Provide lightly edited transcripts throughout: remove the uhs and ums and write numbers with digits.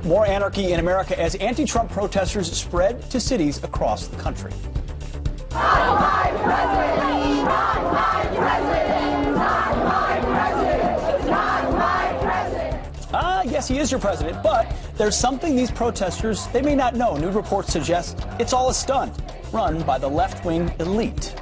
more anarchy in America as anti-Trump protesters spread to cities across the country. Not my president! Not my president! Not my president! Not my president! Yes, he is your president, but there's something these protesters, they may not know. New reports suggest it's all a stunt run by the left-wing elite.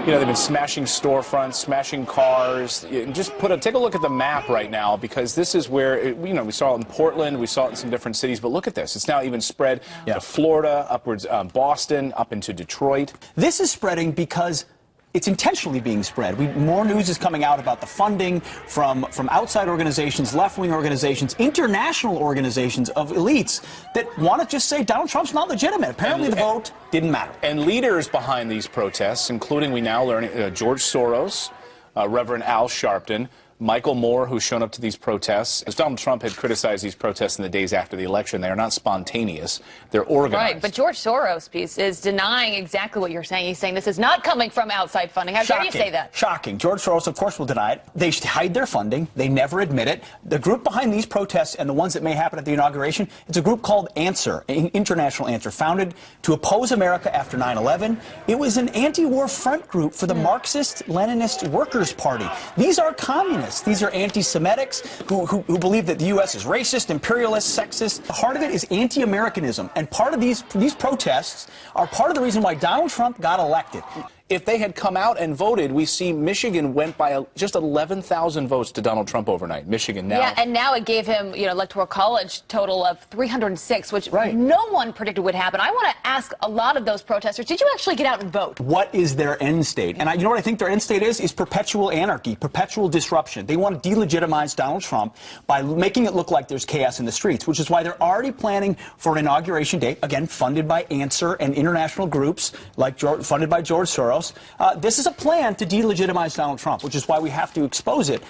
You know, they've been smashing storefronts, smashing cars. Just take a look at the map right now, because this is where, we saw it in Portland, we saw it in some different cities, but look at this. It's now even spread to Florida, upwards Boston, up into Detroit. This is spreading because it's intentionally being spread. More news is coming out about the funding from outside organizations, left-wing organizations, international organizations of elites that want to just say Donald Trump's not legitimate. Apparently the vote didn't matter. And leaders behind these protests, including, we now learn, George Soros, Reverend Al Sharpton, Michael Moore, who's shown up to these protests. As Donald Trump had criticized these protests in the days after the election, they are not spontaneous. They're organized. Right, but George Soros' piece is denying exactly what you're saying. He's saying this is not coming from outside funding. How dare you say that? Shocking. George Soros, of course, will deny it. They hide their funding. They never admit it. The group behind these protests and the ones that may happen at the inauguration, it's a group called Answer, International Answer, founded to oppose America after 9/11. It was an anti-war front group for the Marxist-Leninist Workers' Party. These are communists. These are anti-Semitics who believe that the U.S. is racist, imperialist, sexist. The heart of it is anti-Americanism. And part of these protests are part of the reason why Donald Trump got elected. If they had come out and voted, we see Michigan went by just 11,000 votes to Donald Trump overnight. Michigan now. Yeah, and now it gave him, Electoral College total of 306, which no one predicted would happen. I want to ask a lot of those protesters, did you actually get out and vote? What is their end state? And you know what I think their end state is perpetual anarchy, perpetual disruption. They want to delegitimize Donald Trump by making it look like there's chaos in the streets, which is why they're already planning for an inauguration date, again, funded by Answer and international groups funded by George Soros. This is a plan to delegitimize Donald Trump, which is why we have to expose it.